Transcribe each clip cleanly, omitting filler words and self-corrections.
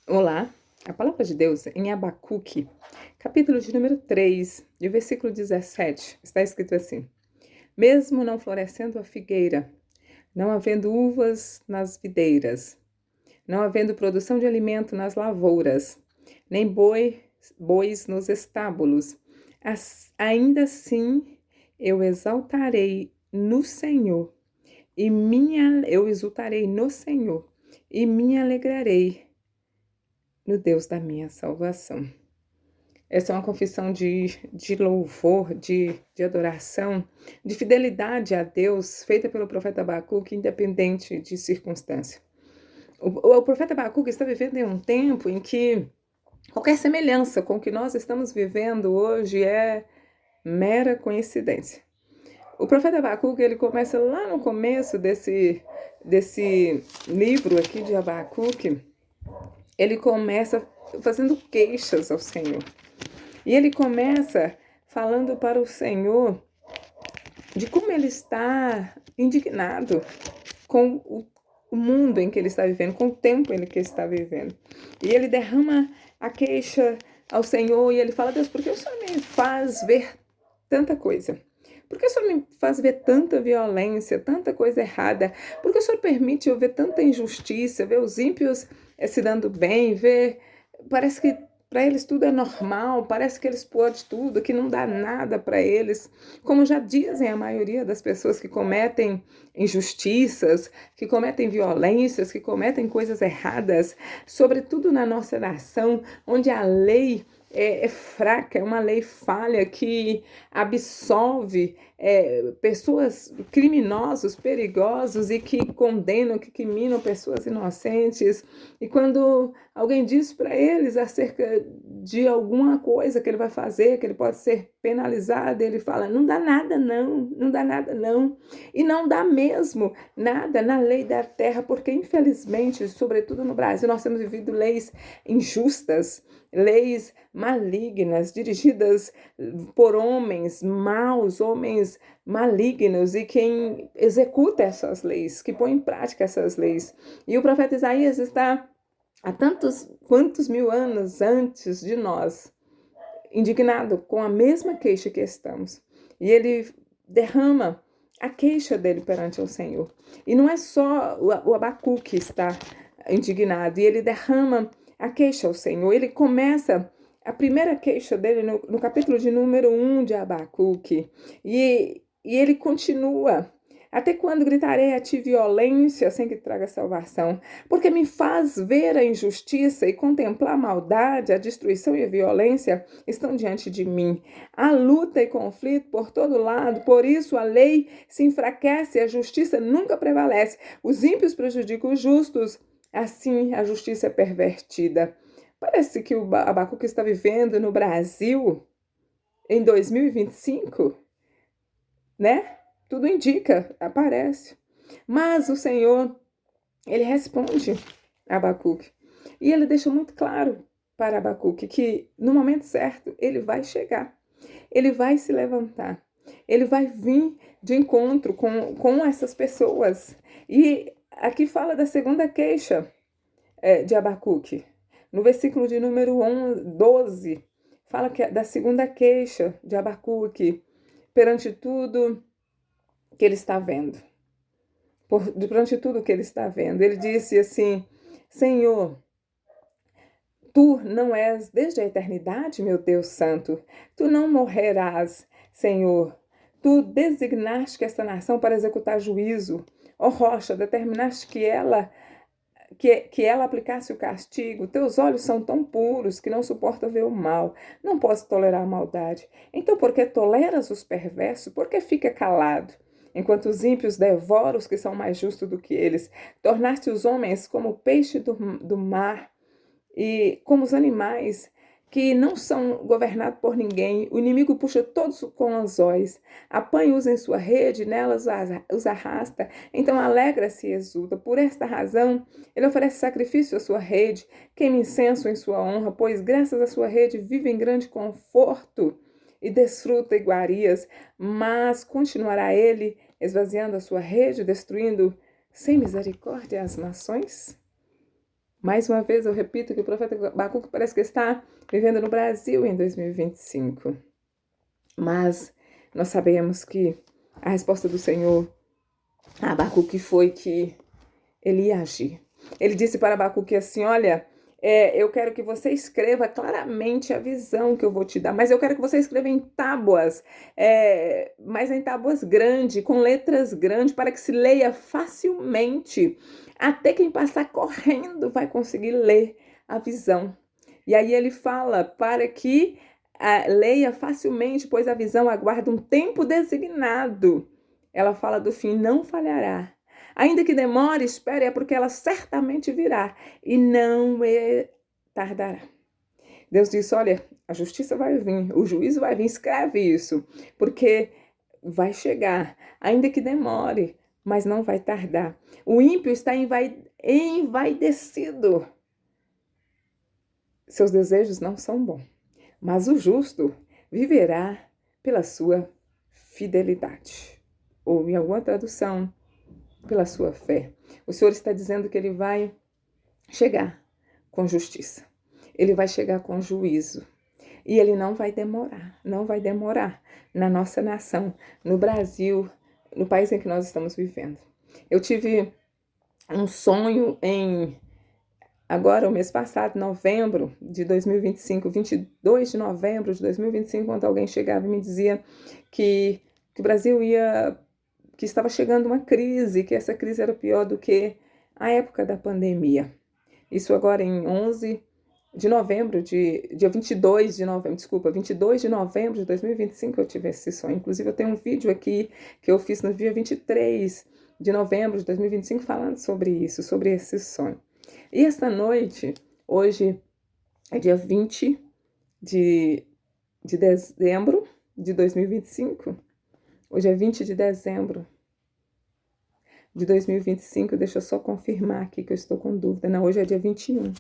Olá, a palavra de Deus em Abacuque, capítulo de número 3, e o versículo 17, está escrito assim: Mesmo não florescendo a figueira, não havendo uvas nas videiras, não havendo produção de alimento nas lavouras, nem bois nos estábulos, ainda assim eu exaltarei no Senhor, eu exultarei no Senhor, e me alegrarei no Deus da minha salvação. Essa é uma confissão de louvor, de adoração, de fidelidade a Deus, feita pelo profeta Abacuque, independente de circunstância. O profeta Abacuque está vivendo em um tempo em que qualquer semelhança com o que nós estamos vivendo hoje é mera coincidência. O profeta Abacuque, ele começa lá no começo desse livro aqui de Abacuque, ele começa fazendo queixas ao Senhor. E ele começa falando para o Senhor de como ele está indignado com o mundo em que ele está vivendo, com o tempo em que ele está vivendo. E ele derrama a queixa ao Senhor e ele fala: Deus, por que o Senhor me faz ver tanta coisa? Por que o Senhor me faz ver tanta violência, tanta coisa errada? Por que o Senhor permite eu ver tanta injustiça, ver os ímpios se dando bem, ver... Parece que para eles tudo é normal, parece que eles podem tudo, que não dá nada para eles. Como já dizem a maioria das pessoas que cometem injustiças, que cometem violências, que cometem coisas erradas, sobretudo na nossa nação, onde a lei é fraca, é uma lei falha que absolve pessoas criminosos, perigosos e que condenam, que criminam pessoas inocentes. E quando alguém diz para eles acerca de alguma coisa que ele vai fazer, que ele pode ser penalizado, ele fala: não dá nada não, não dá nada não. E não dá mesmo nada na lei da terra, porque infelizmente, sobretudo no Brasil, nós temos vivido leis injustas, leis malignas, dirigidas por homens maus, homens malignos, e quem executa essas leis, que põe em prática essas leis. E o profeta Isaías está há quantos mil anos antes de nós, indignado com a mesma queixa que estamos. E ele derrama a queixa dele perante o Senhor. E não é só o Abacuque que está indignado, e ele derrama a queixa ao Senhor. Ele começa a primeira queixa dele no capítulo de número 1 de Abacuque. E ele continua: até quando gritarei a ti violência sem que traga salvação? Porque me faz ver a injustiça e contemplar a maldade, a destruição e a violência estão diante de mim. Há luta e conflito por todo lado, por isso a lei se enfraquece e a justiça nunca prevalece. Os ímpios prejudicam os justos, assim a justiça é pervertida. Parece que o Abacuque está vivendo no Brasil em 2025, né? Tudo indica, aparece. Mas o Senhor, ele responde a Abacuque. E ele deixa muito claro para Abacuque que no momento certo ele vai chegar. Ele vai se levantar. Ele vai vir de encontro com essas pessoas. E aqui fala da segunda queixa de Abacuque. No versículo de número 12, fala da segunda queixa de Abacuque perante tudo que ele está vendo. Durante tudo que ele está vendo. Ele disse assim: Senhor, tu não és desde a eternidade, meu Deus santo. Tu não morrerás, Senhor. Tu designaste que esta nação para executar juízo. Ó rocha, determinaste que ela aplicasse o castigo. Teus olhos são tão puros que não suportam ver o mal. Não posso tolerar a maldade. Então, por que toleras os perversos? Por que fica calado? Enquanto os ímpios devoram os que são mais justos do que eles, tornaste os homens como o peixe do mar e como os animais que não são governados por ninguém. O inimigo puxa todos com anzóis, apanha-os em sua rede, nelas os arrasta. Então alegra-se e exulta. Por esta razão, ele oferece sacrifício à sua rede, queima incenso em sua honra, pois graças à sua rede vive em grande conforto e desfruta iguarias, mas continuará ele esvaziando a sua rede, destruindo sem misericórdia as nações? Mais uma vez eu repito que o profeta Abacuque parece que está vivendo no Brasil em 2025. Mas nós sabemos que a resposta do Senhor a Abacuque foi que ele ia agir. Ele disse para Abacuque assim, olha, eu quero que você escreva claramente a visão que eu vou te dar, mas eu quero que você escreva em tábuas, mas em tábuas grandes, com letras grandes, para que se leia facilmente. Até quem passar correndo vai conseguir ler a visão. E aí ele fala para que leia facilmente, pois a visão aguarda um tempo designado. Ela fala do fim, não falhará. Ainda que demore, espere, é porque ela certamente virá e não tardará. Deus disse, olha, a justiça vai vir, o juízo vai vir, escreve isso, porque vai chegar, ainda que demore, mas não vai tardar. O ímpio está envaidecido. Seus desejos não são bons, mas o justo viverá pela sua fidelidade. Ou em alguma tradução, pela sua fé. O Senhor está dizendo que ele vai chegar com justiça. Ele vai chegar com juízo. E ele não vai demorar na nossa nação, no Brasil, no país em que nós estamos vivendo. Eu tive um sonho agora, o mês passado, novembro de 2025, 22 de novembro de 2025, quando alguém chegava e me dizia que o Brasil que estava chegando uma crise, que essa crise era pior do que a época da pandemia. Isso agora em 11 de novembro, dia 22 de novembro, desculpa, 22 de novembro de 2025 eu tive esse sonho. Inclusive eu tenho um vídeo aqui que eu fiz no dia 23 de novembro de 2025 falando sobre isso, sobre esse sonho. E esta noite, hoje é dia 20 de dezembro de 2025, hoje é 20 de dezembro de 2025, deixa eu só confirmar aqui que eu estou com dúvida. Não, hoje é dia 21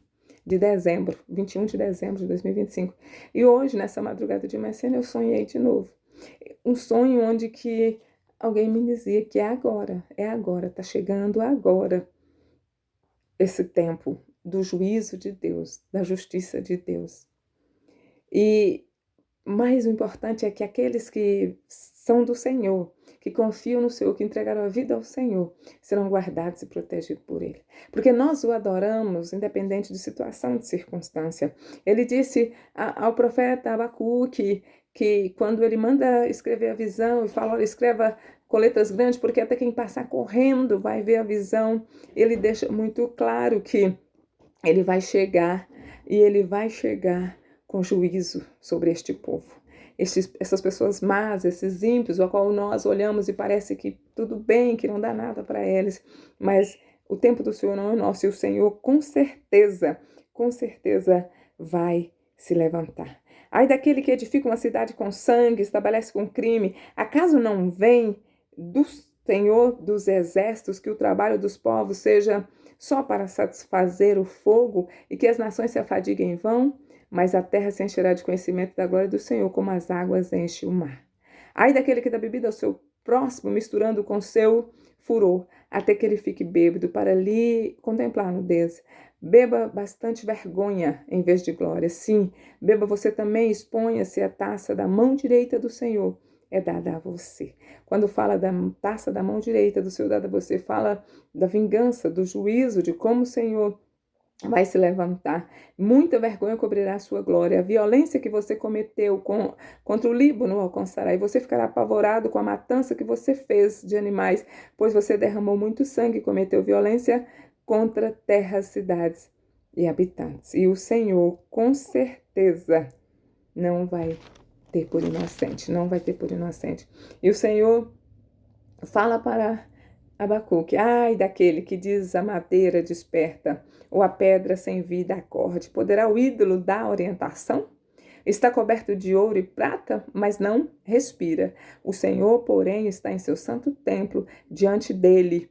de dezembro, 21 de dezembro de 2025. E hoje, nessa madrugada de manhã, eu sonhei de novo. Um sonho onde que alguém me dizia que é agora, tá chegando agora esse tempo do juízo de Deus, da justiça de Deus. E mais o importante é que aqueles que são do Senhor, que confiam no Senhor, que entregaram a vida ao Senhor, serão guardados e protegidos por Ele. Porque nós o adoramos, independente de situação, de circunstância. Ele disse ao profeta Abacuque que quando ele manda escrever a visão e fala, olha, escreva com letras grandes, porque até quem passar correndo vai ver a visão. Ele deixa muito claro que ele vai chegar e ele vai chegar com juízo sobre este povo. Essas pessoas más, esses ímpios, ao qual nós olhamos e parece que tudo bem, que não dá nada para eles, mas o tempo do Senhor não é nosso e o Senhor com certeza vai se levantar. Ai daquele que edifica uma cidade com sangue, estabelece com crime, acaso não vem do Senhor dos exércitos que o trabalho dos povos seja só para satisfazer o fogo e que as nações se afadiguem em vão? Mas a terra se encherá de conhecimento da glória do Senhor, como as águas enchem o mar. Ai daquele que dá bebida ao seu próximo, misturando com seu furor, até que ele fique bêbado, para lhe contemplar a nudez. Beba bastante vergonha em vez de glória. Sim, beba você também, exponha-se a taça da mão direita do Senhor, é dada a você. Quando fala da taça da mão direita do Senhor dada a você, fala da vingança, do juízo, de como o Senhor vai se levantar. Muita vergonha cobrirá a sua glória. A violência que você cometeu contra o Líbano alcançará, e você ficará apavorado com a matança que você fez de animais, pois você derramou muito sangue e cometeu violência contra terras, cidades e habitantes. E o Senhor, com certeza, não vai ter por inocente, não vai ter por inocente. E o Senhor fala para Abacuque, ai daquele que diz a madeira desperta, ou a pedra sem vida acorde, poderá o ídolo dar orientação? Está coberto de ouro e prata, mas não respira. O Senhor, porém, está em seu santo templo, diante dele.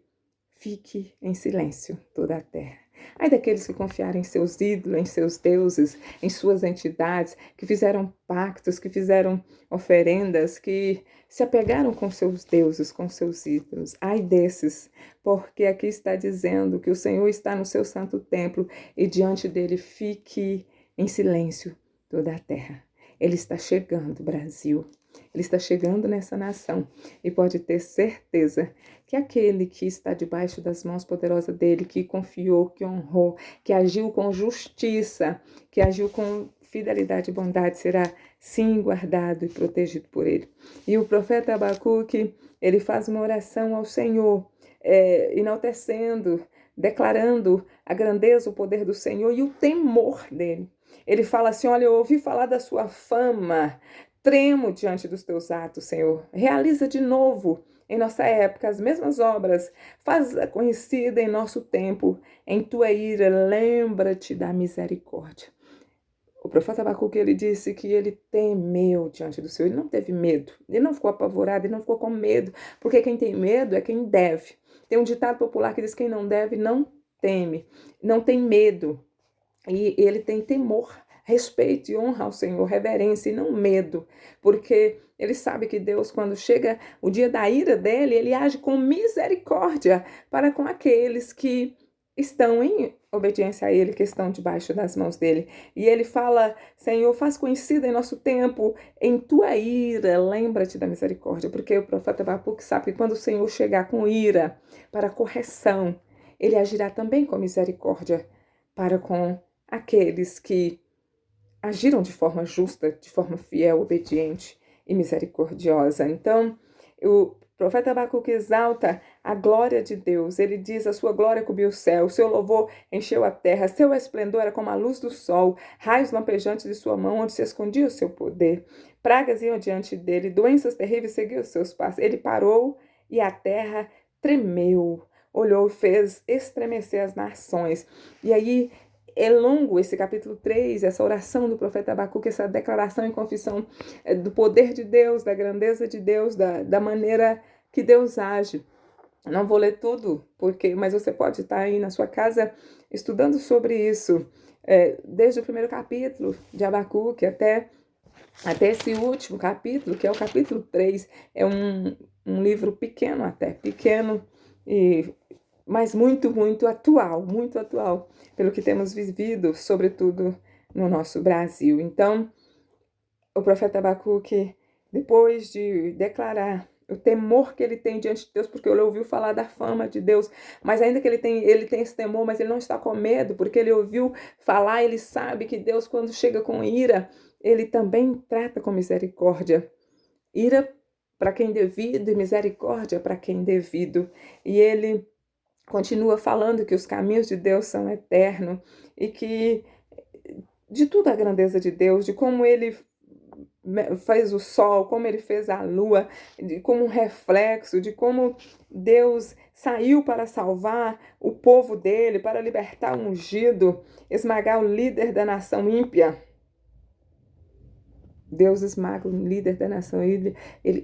Fique em silêncio toda a terra. Ai daqueles que confiaram em seus ídolos, em seus deuses, em suas entidades, que fizeram pactos, que fizeram oferendas, que se apegaram com seus deuses, com seus ídolos. Ai desses, porque aqui está dizendo que o Senhor está no seu santo templo e diante dele fique em silêncio toda a terra. Ele está chegando, Brasil. Ele está chegando nessa nação e pode ter certeza que aquele que está debaixo das mãos poderosas dele, que confiou, que honrou, que agiu com justiça, que agiu com fidelidade e bondade, será sim guardado e protegido por ele. E o profeta Abacuque, ele faz uma oração ao Senhor, enaltecendo, declarando a grandeza, o poder do Senhor e o temor dele. Ele fala assim, olha, eu ouvi falar da sua fama, tremo diante dos teus atos, Senhor. Realiza de novo em nossa época as mesmas obras. Faz-a conhecida em nosso tempo. Em tua ira, lembra-te da misericórdia. O profeta Abacuque, ele disse que ele temeu diante do Senhor. Ele não teve medo. Ele não ficou apavorado, ele não ficou com medo. Porque quem tem medo é quem deve. Tem um ditado popular que diz que quem não deve não teme. Não tem medo. E ele tem temor, respeito e honra ao Senhor, reverência e não medo, porque ele sabe que Deus, quando chega o dia da ira dele, ele age com misericórdia para com aqueles que estão em obediência a ele, que estão debaixo das mãos dele. E ele fala, Senhor, faz conhecida em nosso tempo, em tua ira, lembra-te da misericórdia, porque o profeta Abacuque sabe que quando o Senhor chegar com ira para correção, ele agirá também com misericórdia para com aqueles que agiram de forma justa, de forma fiel, obediente e misericordiosa. Então, o profeta Abacuque exalta a glória de Deus. Ele diz, a sua glória cobriu o céu, o seu louvor encheu a terra, seu esplendor era como a luz do sol, raios lampejantes de sua mão, onde se escondia o seu poder. Pragas iam diante dele, doenças terríveis seguiam os seus passos. Ele parou e a terra tremeu, olhou e fez estremecer as nações. E aí, é longo esse capítulo 3, essa oração do profeta Abacuque, essa declaração e confissão do poder de Deus, da grandeza de Deus, da maneira que Deus age. Não vou ler tudo, mas você pode estar aí na sua casa estudando sobre isso, desde o primeiro capítulo de Abacuque até esse último capítulo, que é o capítulo 3. É um livro pequeno até, pequeno mas muito atual, pelo que temos vivido, sobretudo no nosso Brasil. Então, o profeta Abacuque, depois de declarar o temor que ele tem diante de Deus, porque ele ouviu falar da fama de Deus, mas ainda que ele tem esse temor, mas ele não está com medo, porque ele ouviu falar, ele sabe que Deus, quando chega com ira, ele também trata com misericórdia. Ira para quem devido e misericórdia para quem devido. E ele continua falando que os caminhos de Deus são eternos e que de tudo a grandeza de Deus, de como ele fez o sol, como ele fez a lua, de como um reflexo, de como Deus saiu para salvar o povo dele, para libertar o ungido, esmagar o líder da nação ímpia. Deus esmaga o líder da nação ímpia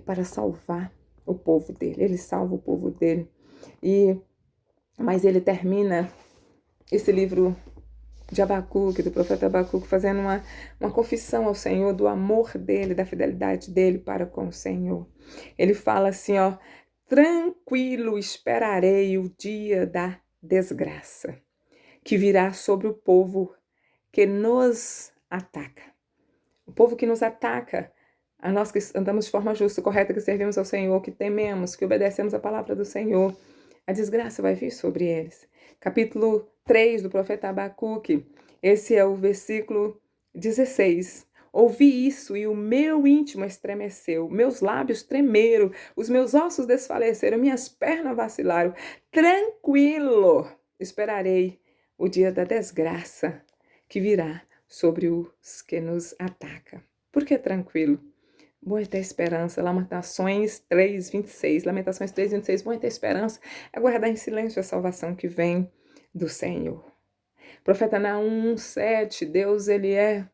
para salvar o povo dele. Ele salva o povo dele. Mas ele termina esse livro de Abacuque, do profeta Abacuque, fazendo uma confissão ao Senhor do amor dele, da fidelidade dele para com o Senhor. Ele fala assim, ó, tranquilo esperarei o dia da desgraça, que virá sobre o povo que nos ataca. O povo que nos ataca, a nós que andamos de forma justa, correta, que servimos ao Senhor, que tememos, que obedecemos a palavra do Senhor, a desgraça vai vir sobre eles. Capítulo 3 do profeta Abacuque, esse é o versículo 16. Ouvi isso e o meu íntimo estremeceu, meus lábios tremeram, os meus ossos desfaleceram, minhas pernas vacilaram. Tranquilo esperarei o dia da desgraça que virá sobre os que nos atacam. Por que tranquilo? Bom é ter esperança. Lamentações 3:26. Lamentações 3:26. Bom é ter esperança. É guardar em silêncio a salvação que vem do Senhor. Profeta Naum 1:7. Deus, ele é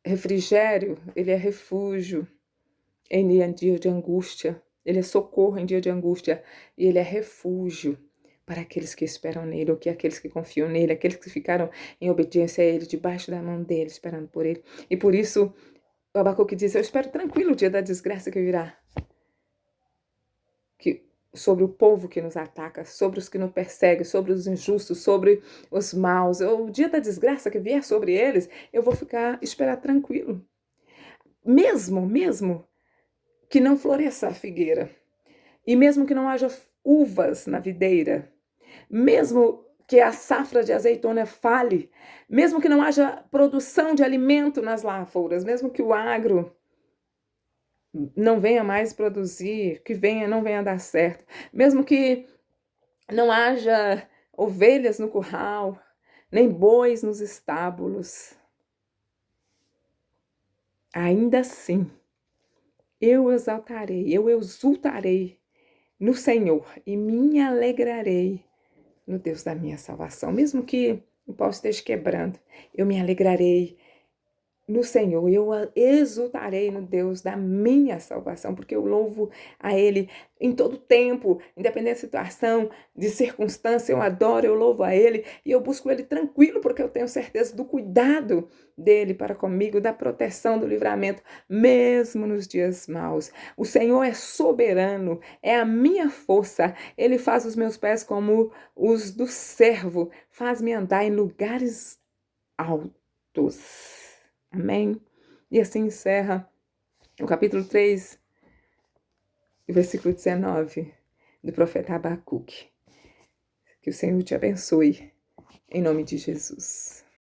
refrigério, ele é refúgio em dia de angústia. Ele é socorro em dia de angústia e ele é refúgio para aqueles que esperam nele, ou que aqueles que confiam nele, aqueles que ficaram em obediência a ele, debaixo da mão dele, esperando por ele. E por isso, o Abacuque diz: eu espero tranquilo o dia da desgraça que virá. Sobre o povo que nos ataca, sobre os que nos perseguem, sobre os injustos, sobre os maus. O dia da desgraça que vier sobre eles, eu vou esperar tranquilo. Mesmo que não floresça a figueira, e mesmo que não haja uvas na videira, mesmo que a safra de azeitona fale, mesmo que não haja produção de alimento nas lavouras, mesmo que o agro não venha mais produzir, não venha dar certo, mesmo que não haja ovelhas no curral, nem bois nos estábulos, ainda assim, eu exultarei no Senhor e me alegrarei no Deus da minha salvação. Mesmo que o pau esteja quebrando, eu me alegrarei no Senhor, eu exultarei no Deus da minha salvação, porque eu louvo a Ele em todo tempo, independente da situação, de circunstância, eu adoro, eu louvo a Ele e eu busco Ele tranquilo, porque eu tenho certeza do cuidado dEle para comigo, da proteção, do livramento, mesmo nos dias maus. O Senhor é soberano, é a minha força, Ele faz os meus pés como os do servo, faz-me andar em lugares altos. Amém? E assim encerra o capítulo 3, o versículo 19 do profeta Abacuque. Que o Senhor te abençoe, em nome de Jesus.